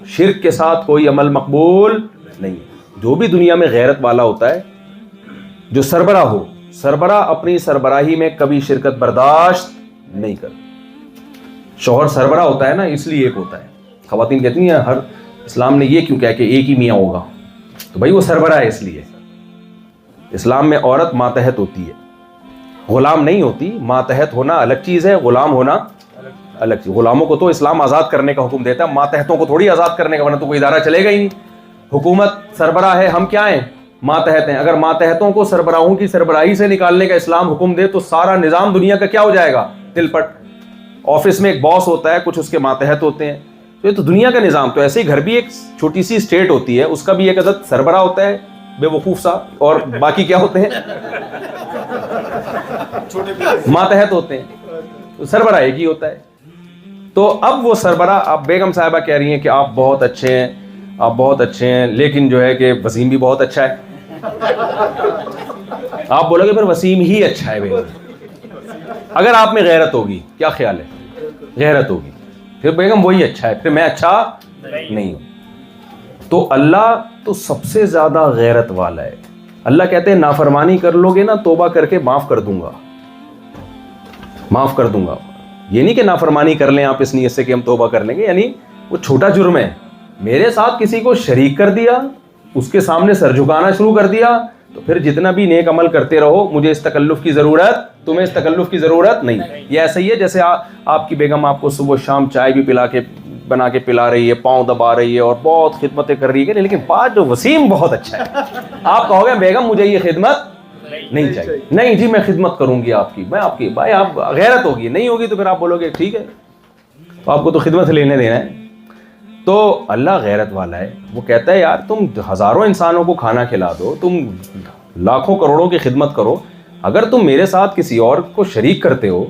شرک کے ساتھ کوئی عمل مقبول نہیں. جو بھی دنیا میں غیرت والا ہوتا ہے, جو سربراہ ہو, سربراہ اپنی سربراہی میں کبھی شرکت برداشت نہیں کرتا. شوہر سربراہ ہوتا ہے نا, اس لیے ایک ہوتا ہے. خواتین کہتی ہیں ہر اسلام نے یہ کیوں کہا کہ ایک ہی میاں ہوگا, تو بھائی وہ سربراہ ہے اس لیے. اسلام میں عورت ماتحت ہوتی ہے, غلام نہیں ہوتی. ماتحت ہونا الگ چیز ہے, غلام ہونا الگ چیز. غلاموں کو تو اسلام آزاد کرنے کا حکم دیتا ہے, ماتحتوں کو تھوڑی آزاد کرنے کا, ورنہ تو کوئی ادارہ چلے گا ہی نہیں. حکومت سربراہ ہے, ہم کیا ہیں, ماتحت ہیں. اگر ماتحتوں کو سربراہوں کی سربراہی سے نکالنے کا اسلام حکم دے تو سارا نظام دنیا کا کیا ہو جائے گا, تل پٹ. آفس میں ایک باس ہوتا ہے, کچھ اس کے ماتحت ہوتے ہیں, تو یہ تو دنیا کا نظام. تو ایسے ہی گھر بھی ایک چھوٹی سی اسٹیٹ ہوتی ہے, اس کا بھی ایک عدد سربراہ ہوتا ہے, بے وقوف سا, اور باقی کیا ہوتے ہیں, ماتحت ہوتے ہیں. تو سربراہ ایک ہی ہوتا ہے. تو اب وہ سربراہ, اب بیگم صاحبہ کہہ رہی ہیں کہ آپ بہت اچھے ہیں, آپ بہت اچھے ہیں, لیکن جو ہے کہ وسیم بھی بہت اچھا ہے. آپ بولو گے پھر وسیم ہی اچھا ہے بیگم. اگر آپ میں غیرت ہوگی, کیا خیال ہے, غیرت ہوگی, پھر بیگم وہی اچھا ہے, پھر میں اچھا نہیں ہوں. تو اللہ تو سب سے زیادہ غیرت والا ہے. اللہ کہتے ہیں نافرمانی کر لو گے نا, توبہ کر کے معاف کر دوں گا, معاف کر دوں گا. یہ نہیں کہ نافرمانی کر لیں آپ اس نیت سے کہ ہم توبہ کر لیں گے, یعنی وہ چھوٹا جرم ہے. میرے ساتھ کسی کو شریک کر دیا, اس کے سامنے سر جھکانا شروع کر دیا, تو پھر جتنا بھی نیک عمل کرتے رہو, مجھے اس تکلف کی ضرورت, تمہیں اس تکلف کی ضرورت نہیں. یہ ایسا ہی ہے جیسے آپ کی بیگم آپ کو صبح شام چائے بھی بنا کے پلا رہی ہے, پاؤں دبا رہی ہے اور بہت خدمتیں کر رہی ہے, لیکن بات جو وسیم بہت اچھا ہے. آپ کہو گے بیگم مجھے یہ خدمت نہیں چاہیے, نہیں جی میں خدمت کروں گی آپ کی, میں آپ کی, بھائی آپ غیرت ہوگی, نہیں ہوگی تو پھر آپ بولو گے ٹھیک ہے, تو آپ کو تو خدمت لینے دینا ہے. تو اللہ غیرت والا ہے. وہ کہتا ہے یار تم ہزاروں انسانوں کو کھانا کھلا دو, تم لاکھوں کروڑوں کی خدمت کرو, اگر تم میرے ساتھ کسی اور کو شریک کرتے ہو,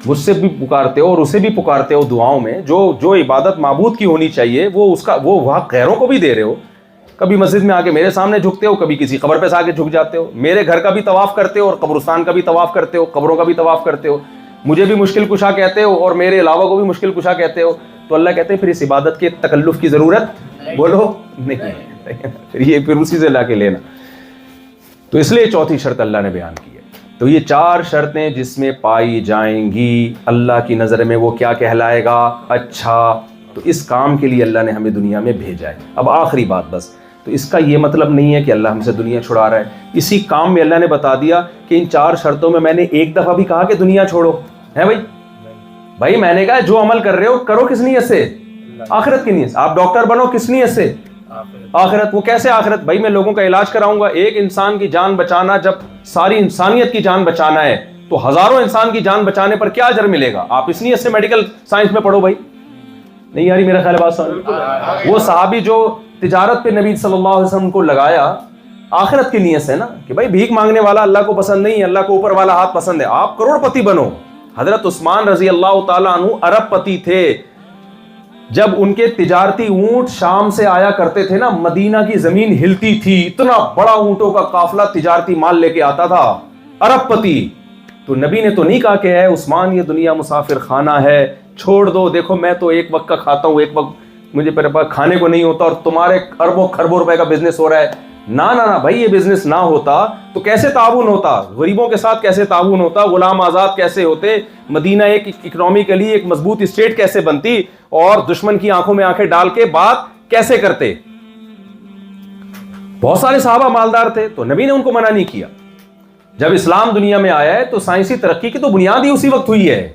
مجھ سے بھی پکارتے ہو اور اسے بھی پکارتے ہو دعاؤں میں, جو عبادت معبود کی ہونی چاہیے وہ اس کا وہ حق غیروں کو بھی دے رہے ہو. کبھی مسجد میں آ کے میرے سامنے جھکتے ہو, کبھی کسی قبر پہ آ کے جھک جاتے ہو, میرے گھر کا بھی طواف کرتے ہو اور قبرستان کا بھی طواف کرتے ہو, قبروں کا بھی طواف کرتے ہو, مجھے بھی مشکل کشا کہتے ہو اور میرے علاوہ کو بھی مشکل کشا کہتے ہو. تو اللہ کہتے ہیں پھر اس عبادت کے تکلف کی ضرورت بولو نہیں, پھر اسی سے لا کے لینا. تو اس لیے چوتھی شرط اللہ نے بیان کی ہے. تو یہ 4 شرطیں جس میں پائی جائیں گی, اللہ کی نظر میں وہ کیا کہلائے گا, اچھا. تو اس کام کے لیے اللہ نے ہمیں دنیا میں بھیجا ہے. اب آخری بات بس, تو اس کا یہ مطلب نہیں ہے کہ اللہ ہم سے دنیا چھڑا رہا ہے. اسی کام میں اللہ نے بتا دیا کہ ان 4 شرطوں میں نے ایک دفعہ بھی کہا کہ دنیا چھوڑو ہے. بھائی میں نے کہا جو عمل کر رہے ہو کرو کس نیت سے, آخرت کی نیت. آپ ڈاکٹر بنو کس نیت سے, آخرت. وہ کیسے آخرت, بھائی میں لوگوں کا علاج کراؤں گا. ایک انسان کی جان بچانا, جب ساری انسانیت کی جان بچانا ہے تو ہزاروں انسان کی جان بچانے پر کیا اجر ملے گا. آپ اس نیت سے میڈیکل سائنس میں پڑھو. بھائی نہیں یاری میرا خیال بات سمجھ. وہ صحابی جو تجارت پہ نبی صلی اللہ علیہ وسلم کو لگایا, آخرت کی نیت سے نا, کہ بھائی بھیک مانگنے والا اللہ کو پسند نہیں ہے, اللہ کو اوپر والا ہاتھ پسند ہے, آپ کروڑ پتی بنو. حضرت عثمان رضی اللہ تعالیٰ عنہ ارب پتی تھے. جب ان کے تجارتی اونٹ شام سے آیا کرتے تھے نا, مدینہ کی زمین ہلتی تھی, اتنا بڑا اونٹوں کا قافلہ تجارتی مال لے کے آتا تھا, ارب پتی. تو نبی نے تو نہیں کہا کہ اے عثمان یہ دنیا مسافر خانہ ہے, چھوڑ دو, دیکھو میں تو ایک وقت کا کھاتا ہوں, ایک وقت مجھے میرے پاس کھانے کو نہیں ہوتا, اور تمہارے اربوں خربوں روپے کا بزنس ہو رہا ہے. نہ بھائی, یہ بزنس نہ ہوتا تو کیسے تعاون ہوتا, غریبوں کے ساتھ کیسے تعاون ہوتا, غلام آزاد کیسے ہوتے, مدینہ ایک اکنامکلی ایک مضبوط اسٹیٹ کیسے بنتی, اور دشمن کی آنکھوں میں آنکھیں ڈال کے بات کیسے کرتے. بہت سارے صحابہ مالدار تھے تو نبی نے ان کو منع نہیں کیا. جب اسلام دنیا میں آیا ہے تو سائنسی ترقی کی تو بنیاد ہی اسی وقت ہوئی ہے.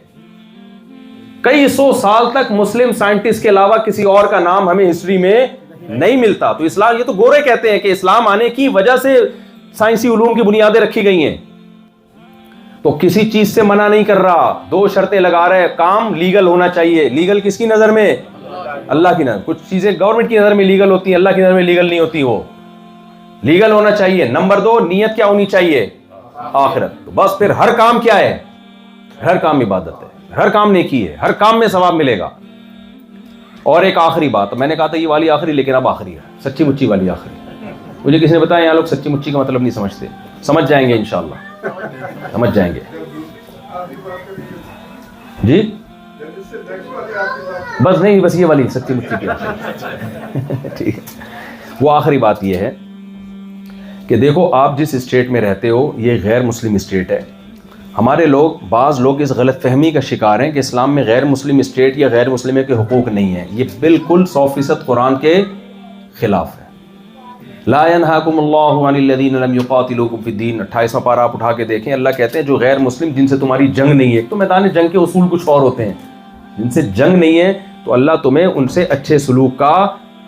کئی 100 سال تک مسلم سائنٹسٹ کے علاوہ کسی اور کا نام ہمیں ہسٹری میں نہیں ملتا. تو اسلام, یہ تو گورے کہتے ہیں کہ اسلام آنے کی وجہ سے سائنسی علوم کی بنیادیں رکھی گئی ہیں. تو کسی چیز سے منع نہیں کر رہا, 2 شرطیں لگا رہے, کام لیگل ہونا چاہیے. لیگل کس کی نظر میں, اللہ کی نظر. کچھ چیزیں گورنمنٹ کی نظر میں لیگل ہوتی ہیں, اللہ کی نظر میں لیگل نہیں ہوتی. وہ لیگل ہونا چاہیے. نمبر 2 نیت کیا ہونی چاہیے, آخرت. تو بس پھر ہر کام کیا ہے, ہر کام عبادت ہے, ہر کام نیکی ہے, ہر کام میں ثواب ملے گا. اور ایک آخری بات, میں نے کہا تھا یہ والی آخری, لیکن اب آخری ہے, سچی مچی والی آخری. مجھے کسی نے بتایا یہاں لوگ سچی مچی کا مطلب نہیں سمجھتے. سمجھ جائیں گے انشاءاللہ, سمجھ جائیں گے. جی بس نہیں، بس یہ والی سچی مچی کی ٹھیک ہے. وہ آخری بات یہ ہے کہ دیکھو آپ جس اسٹیٹ میں رہتے ہو یہ غیر مسلم اسٹیٹ ہے. ہمارے بعض لوگ اس غلط فہمی کا شکار ہیں کہ اسلام میں غیر مسلم اسٹیٹ یا غیر مسلم کے حقوق نہیں ہیں. یہ بالکل 100% قرآن کے خلاف ہے. لا ينهاكم الله عن الذين لم يقاتلوكم في الدين، 28واں پارہ آپ اٹھا کے دیکھیں. اللہ کہتے ہیں جو غیر مسلم جن سے تمہاری جنگ نہیں ہے. تو میدان جنگ کے اصول کچھ اور ہوتے ہیں. جن سے جنگ نہیں ہے تو اللہ تمہیں ان سے اچھے سلوک کا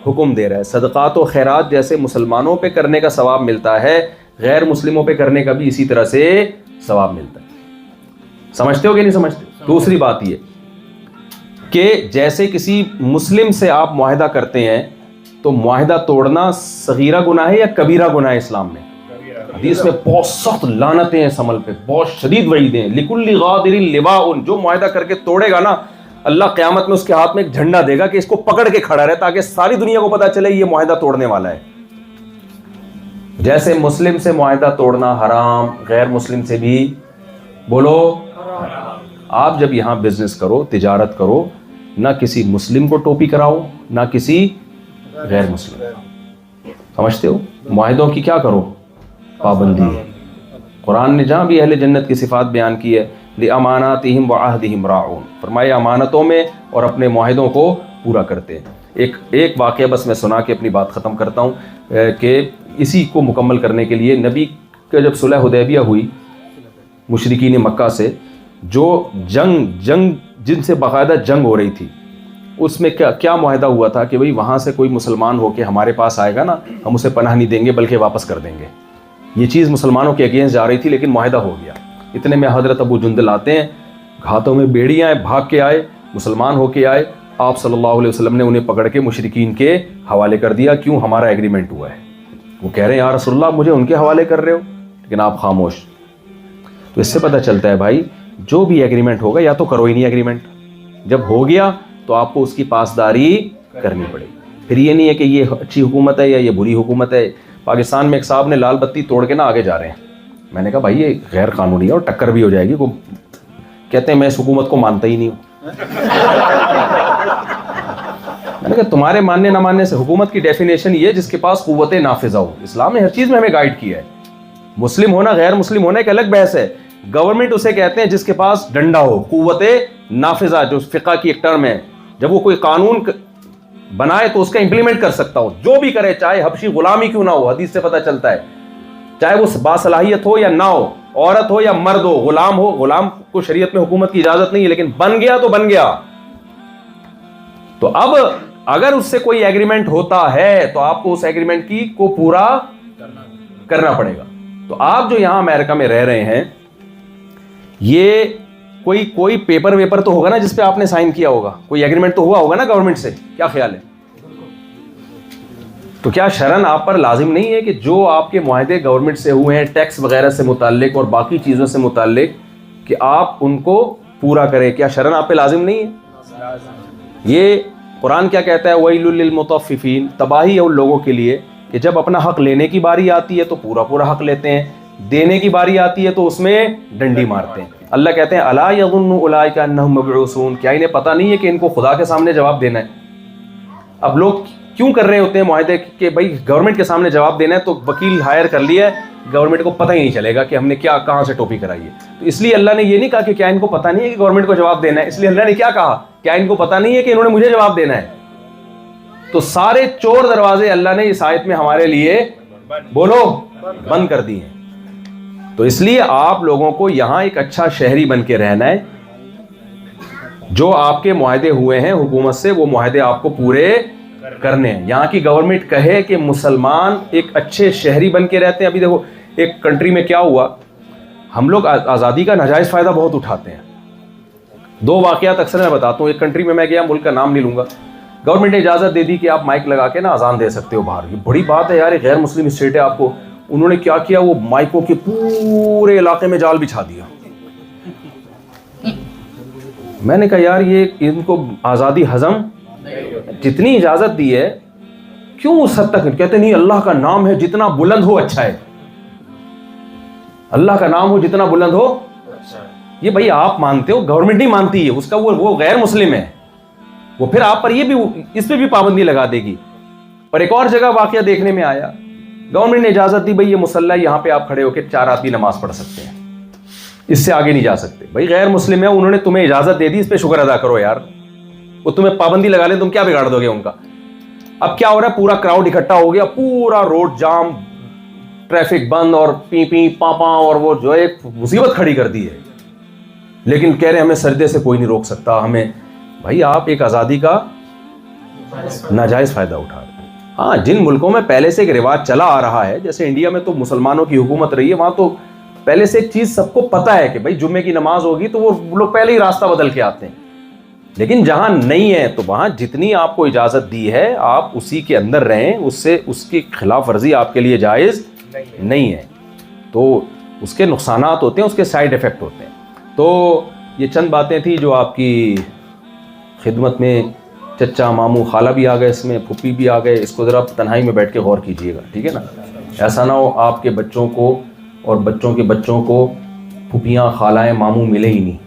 حکم دے رہا ہے. صدقات و خیرات جیسے مسلمانوں پہ کرنے کا ثواب ملتا ہے، غیر مسلموں پہ کرنے کا بھی اسی طرح سے ثواب ملتا ہے. سمجھتے ہو کہ نہیں سمجھتے؟ دوسری بات یہ کہ جیسے کسی مسلم سے آپ معاہدہ کرتے ہیں تو معاہدہ توڑنا صغیرہ گناہ ہے یا کبیرہ گناہ ہے اسلام میں؟ حدیث میں بہت سخت لعنتیں ہیں اس عمل پہ، بہت شدید وعیدیں ہیں. لکل غادر لواء، جو معاہدہ کر کے توڑے گا نا اللہ قیامت میں اس کے ہاتھ میں ایک جھنڈا دے گا کہ اس کو پکڑ کے کھڑا رہے تاکہ ساری دنیا کو پتا چلے یہ معاہدہ توڑنے والا ہے. جیسے مسلم سے معاہدہ توڑنا حرام، غیر مسلم سے بھی بولو. آپ جب یہاں بزنس کرو، تجارت کرو، نہ کسی مسلم کو ٹوپی کراؤ نہ کسی غیر مسلم. سمجھتے ہو؟ معاہدوں کی کیا کرو؟ پابندی ہے. قرآن نے جہاں بھی اہل جنت کی صفات بیان کی ہے لِأَمَانَاتِهِمْ وَعَهْدِهِمْ رَاعُونَ، فرمایا امانتوں میں اور اپنے معاہدوں کو پورا کرتے ہیں. ایک واقعہ بس میں سنا کے اپنی بات ختم کرتا ہوں کہ اسی کو مکمل کرنے کے لیے نبی کا جب صلح حدیبیہ ہوئی مشرکین مکہ سے، جو جنگ جن سے باقاعدہ جنگ ہو رہی تھی، اس میں کیا معاہدہ ہوا تھا کہ بھئی وہاں سے کوئی مسلمان ہو کے ہمارے پاس آئے گا نا ہم اسے پناہ نہیں دیں گے بلکہ واپس کر دیں گے. یہ چیز مسلمانوں کے اگینسٹ جا رہی تھی لیکن معاہدہ ہو گیا. اتنے میں حضرت ابو جندل آتے ہیں، ہاتھوں میں بیڑیاں ہیں، بھاگ کے آئے، مسلمان ہو کے آئے. آپ صلی اللہ علیہ وسلم نے انہیں پکڑ کے مشرکین کے حوالے کر دیا. کیوں؟ ہمارا ایگریمنٹ ہوا ہے. وہ کہہ رہے ہیں یا رسول اللہ مجھے ان کے حوالے کر رہے ہو، لیکن آپ خاموش. تو اس سے پتہ چلتا ہے بھائی جو بھی ایگریمنٹ ہوگا یا تو کرو ہی نہیں ایگریمنٹ، جب ہو گیا تو آپ کو اس کی پاسداری کرنی پڑے گی. پھر یہ نہیں ہے کہ یہ اچھی حکومت ہے یا یہ بری حکومت ہے. پاکستان میں ایک صاحب نے لال بتی توڑ کے نا آگے جا رہے ہیں. میں نے کہا بھائی یہ غیر قانونی ہے اور ٹکر بھی ہو جائے گی. وہ کہتے ہیں میں اس حکومت کو مانتا ہی نہیں ہوں. میں نے کہا تمہارے ماننے نہ ماننے سے حکومت کی ڈیفینیشن یہ ہے جس کے پاس قوت نافذہ ہو. اسلام نے ہر چیز میں ہمیں گائیڈ کیا ہے. مسلم ہونا غیر مسلم ہونا ایک الگ بحث ہے. گورنمنٹ اسے کہتے ہیں جس کے پاس ڈنڈا ہو، قوت نافذہ جو فقہ کی ایک ٹرم ہے. جب وہ کوئی قانون بنائے تو اس کا امپلیمنٹ کر سکتا ہو. جو بھی کرے چاہے حبشی غلام ہی کیوں نہ ہو، حدیث سے پتہ چلتا ہے، چاہے وہ باصلاحیت ہو یا نہ ہو، عورت ہو یا مرد ہو، غلام ہو. غلام کو شریعت میں حکومت کی اجازت نہیں ہے لیکن بن گیا تو بن گیا. تو اب اگر اس سے کوئی ایگریمنٹ ہوتا ہے تو آپ کو اس ایگریمنٹ کو پورا کرنا پڑے گا. تو آپ جو یہاں امریکہ میں رہ رہے ہیں یہ کوئی پیپر ویپر تو ہوگا نا جس پہ آپ نے سائن کیا ہوگا، کوئی ایگریمنٹ تو ہوا ہوگا نا گورنمنٹ سے. کیا خیال ہے؟ تو کیا شرعاً آپ پر لازم نہیں ہے کہ جو آپ کے معاہدے گورنمنٹ سے ہوئے ہیں ٹیکس وغیرہ سے متعلق اور باقی چیزوں سے متعلق کہ آپ ان کو پورا کریں؟ کیا شرعاً آپ پہ لازم نہیں ہے؟ یہ قرآن کیا کہتا ہے؟ وَيْلٌ لِّلْمُطَفِّفِينَ، تباہی ہے ان لوگوں کے لیے کہ جب اپنا حق لینے کی باری آتی ہے تو پورا حق لیتے ہیں، دینے کی باری آتی ہے تو اس میں ڈنڈی مارتے ہیں. اللہ کہتے ہیں الا یظن اولئک انہم مبعوثون، کیا انہیں پتہ نہیں ہے کہ ان کو خدا کے سامنے جواب دینا ہے؟ اب لوگ کیوں کر رہے ہوتے ہیں معاہدے کہ بھائی گورنمنٹ کے سامنے جواب دینا ہے تو وکیل ہائر کر لیا ہے، گورنمنٹ کو پتہ ہی نہیں چلے گا کہ ہم نے کہاں سے ٹوپی کرائی ہے. تو اس لیے اللہ نے یہ نہیں کہا کہ کیا ان کو پتہ نہیں ہے کہ گورنمنٹ کو جواب دینا ہے. اس لیے اللہ نے کیا کہا؟ کیا ان کو پتہ نہیں ہے کہ انہوں نے مجھے جواب دینا ہے؟ تو سارے چور دروازے اللہ نے اس آیت میں ہمارے لیے بولو بند کر دی ہیں. تو اس لیے آپ لوگوں کو یہاں ایک اچھا شہری بن کے رہنا ہے. جو آپ کے معاہدے ہوئے ہیں حکومت سے وہ معاہدے آپ کو پورے کرنے ہیں. یہاں کی گورنمنٹ کہے کہ مسلمان ایک اچھے شہری بن کے رہتے ہیں. ابھی دیکھو ایک کنٹری میں کیا ہوا، ہم لوگ آزادی کا ناجائز فائدہ بہت اٹھاتے ہیں. 2 واقعات اکثر میں بتاتا ہوں. ایک کنٹری میں گیا، ملک کا نام نہیں لوں گا، گورنمنٹ نے اجازت دے دی کہ آپ مائک لگا کے نا اذان دے سکتے ہو باہر. یہ بڑی بات ہے یار، یہ غیر مسلم اسٹیٹ ہے. آپ کو انہوں نے کیا کیا، وہ مائکوں کے پورے علاقے میں جال بچھا دیا. میں نے کہا یار یہ ان کو آزادی ہضم، جتنی اجازت دی ہے کیوں اس حد تک؟ کہتے نہیں اللہ کا نام ہے جتنا بلند ہو اچھا ہے، اللہ کا نام ہو جتنا بلند ہو. یہ بھائی آپ مانتے ہو, گورنمنٹ نہیں مانتی ہے, اس کا وہ غیر مسلم ہے, وہ پھر آپ پر یہ بھی اس پہ بھی پابندی لگا دے گی. اور ایک اور جگہ واقعہ دیکھنے میں آیا, گورنمنٹ نے اجازت دی بھائی یہ مصلی یہاں پہ آپ کھڑے ہو کے 4 آدمی نماز پڑھ سکتے ہیں, اس سے آگے نہیں جا سکتے. بھائی غیر مسلم ہے, انہوں نے تمہیں اجازت دے دی, اس پہ شکر ادا کرو یار. وہ تمہیں پابندی لگا لیں, تم کیا بگاڑ دو گے ان کا. اب کیا ہو رہا ہے, پورا کراؤڈ اکٹھا ہو گیا, پورا روڈ جام, ٹریفک بند, اور پی پی پاپا, اور وہ جو ایک مصیبت کھڑی کر دی ہے. لیکن کہہ رہے ہیں ہمیں سجدے سے کوئی نہیں روک سکتا ہمیں. بھائی آپ ایک آزادی کا ناجائز فائدہ اٹھا رہے ہیں. ہاں, جن ملکوں میں پہلے سے ایک رواج چلا آ رہا ہے, جیسے انڈیا میں تو مسلمانوں کی حکومت رہی ہے, وہاں تو پہلے سے ایک چیز سب کو پتہ ہے کہ بھائی جمعے کی نماز ہوگی تو وہ لوگ پہلے ہی راستہ بدل کے آتے ہیں. لیکن جہاں نہیں ہے تو وہاں جتنی آپ کو اجازت دی ہے آپ اسی کے اندر رہیں, اس کی خلاف ورزی آپ کے لیے جائز نہیں ہے. تو اس کے نقصانات ہوتے ہیں, اس کے سائیڈ ایفیکٹ ہوتے ہیں. تو یہ چند باتیں تھیں جو آپ کی خدمت میں. چچا, ماموں, خالہ بھی آ گئے اس میں, پھوپھی بھی آ گئے, اس کو ذرا تنہائی میں بیٹھ کے غور کیجیے گا, ٹھیک ہے نا. ایسا نہ ہو آپ کے بچوں کو اور بچوں کے بچوں کو پھوپھیاں, خالائیں, ماموں ملے ہی نہیں,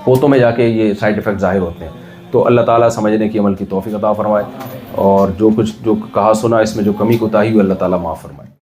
پوتوں میں جا کے یہ سائیڈ ایفیکٹ ظاہر ہوتے ہیں. تو اللہ تعالیٰ سمجھنے کی عمل کی توفیق عطا فرمائے, اور جو کچھ جو کہا سنا اس میں جو کمی کوتاہی ہوئی اللہ تعالیٰ معاف فرمائے.